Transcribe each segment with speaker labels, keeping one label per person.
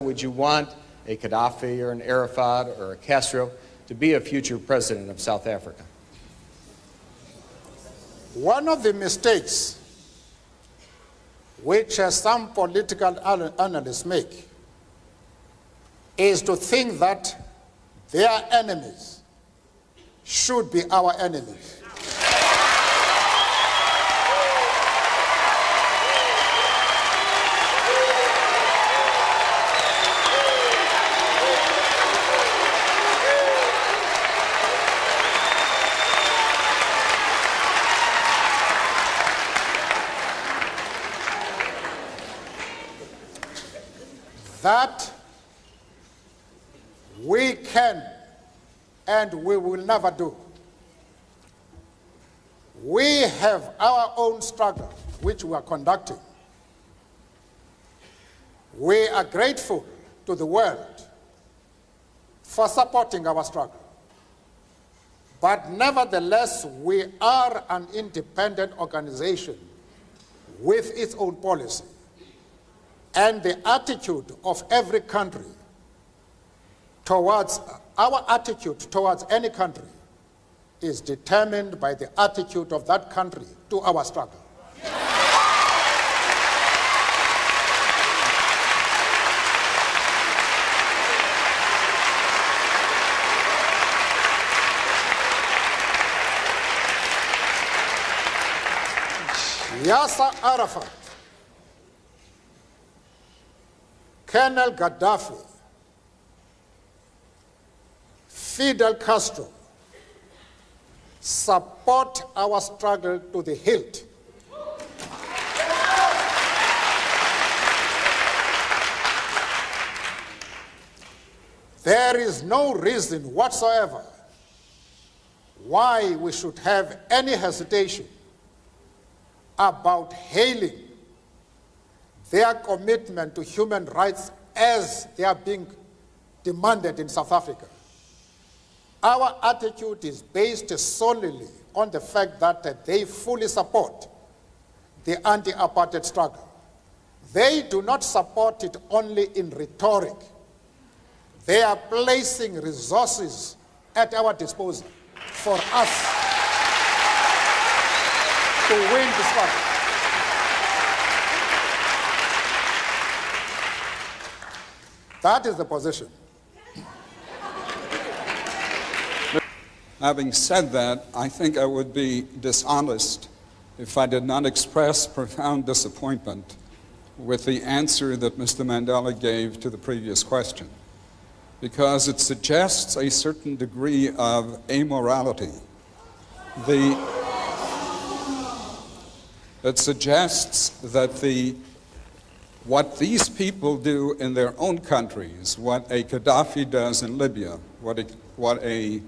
Speaker 1: Would you want a Gaddafi or an Arafat or a Castro to be a future president of South Africa?
Speaker 2: One of the mistakes which some political analysts make is to think that their enemies should be our enemies. That we can and we will never do. We have our own struggle, which we are conducting. We are grateful to the world for supporting our struggle. But nevertheless, we are an independent organization with its own policy. And the attitude of every country towards, our attitude towards any country is determined by the attitude of that country to our struggle. Yasser Arafat, Colonel Gaddafi, Fidel Castro support our struggle to the hilt. There is no reason whatsoever why we should have any hesitation about hailing their commitment to human rights as they are being demanded in South Africa. Our attitude is based solely on the fact that they fully support the anti-apartheid struggle. They do not support it only in rhetoric. They are placing resources at our disposal for us to win the struggle. That is the position.
Speaker 3: Having said that, I think I would be dishonest if I did not express profound disappointment with the answer that Mr. Mandela gave to the previous question, because it suggests a certain degree of amorality. It suggests that what these people do in their own countries, what a Gaddafi does in Libya, what a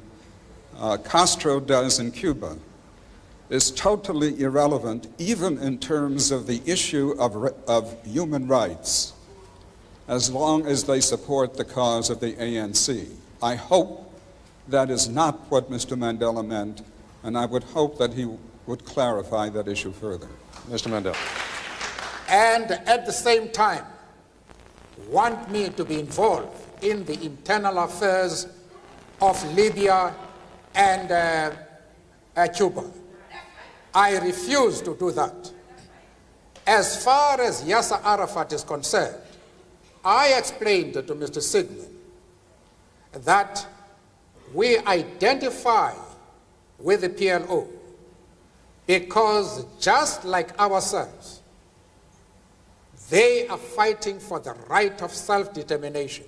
Speaker 3: Castro does in Cuba, is totally irrelevant, even in terms of the issue of human rights, as long as they support the cause of the ANC. I hope that is not what Mr. Mandela meant, and I would hope that he would clarify that issue further.
Speaker 1: Mr. Mandela.
Speaker 2: And at the same time, want me to be involved in the internal affairs of Libya and Cuba. I refuse to do that. As far as Yasser Arafat is concerned, I explained to Mr. Sigmund that we identify with the PLO because just like ourselves, they are fighting for the right of self-determination.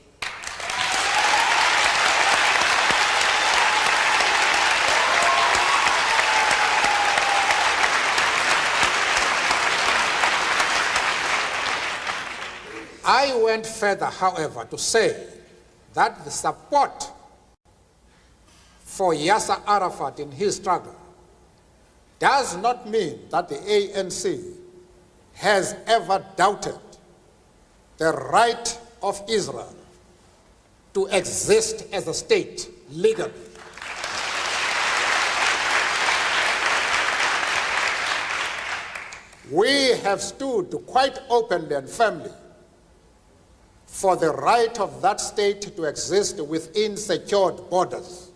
Speaker 2: I went further, however, to say that the support for Yasser Arafat in his struggle does not mean that the ANC has ever doubted the right of Israel to exist as a state legally. We have stood quite openly and firmly for the right of that state to exist within secured borders.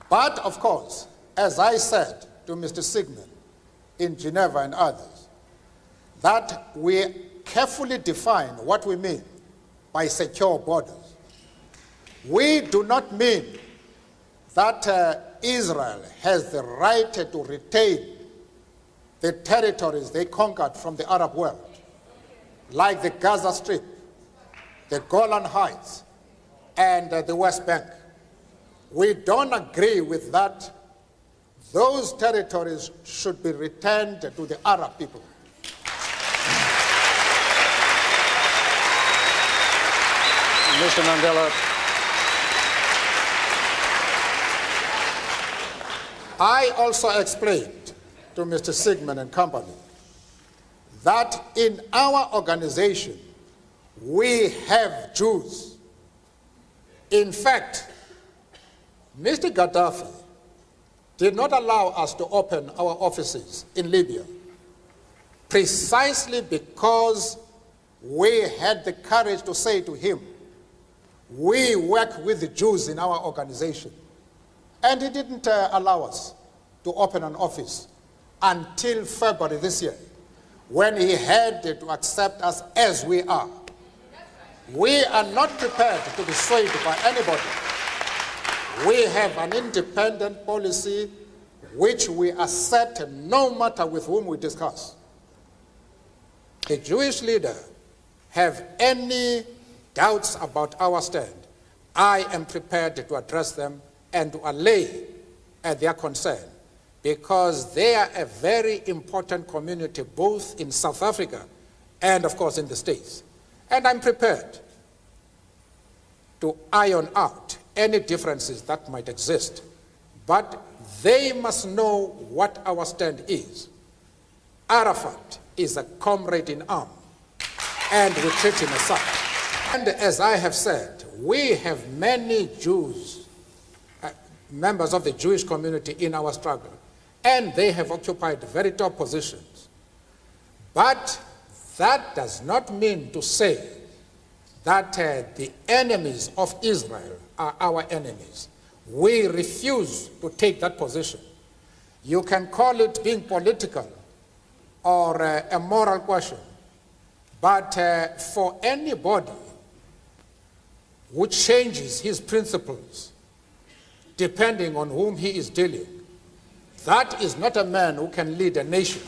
Speaker 2: But, of course, as I said to Mr. Sigmund in Geneva and others, that we carefully define what we mean by secure borders. We do not mean that Israel has the right to retain the territories they conquered from the Arab world, like the Gaza Strip, the Golan Heights, and the West Bank. We don't agree with that. Those territories should be returned to the Arab people.
Speaker 1: Mr. Mandela,
Speaker 2: I also explained to Mr. Sigmund and company that in our organization we have Jews. In fact, Mr. Gaddafi did not allow us to open our offices in Libya precisely because we had the courage to say to him, we work with the Jews in our organization. And he didn't allow us to open an office until February this year, when he had to accept us as we are. We are not prepared to be swayed by anybody. We have an independent policy which we assert no matter with whom we discuss. The Jewish leader have any doubts about our stand, I am prepared to address them and to allay their concern, because they are a very important community both in South Africa and, of course, in the States. And I'm prepared to iron out any differences that might exist. But they must know what our stand is. Arafat is a comrade in arms, and we treat him as such. And as I have said, we have many Jews, members of the Jewish community in our struggle, and they have occupied very top positions. But that does not mean to say that the enemies of Israel are our enemies. We refuse to take that position. You can call it being political or a moral question, but for anybody who changes his principles depending on whom he is dealing, that is not a man who can lead a nation.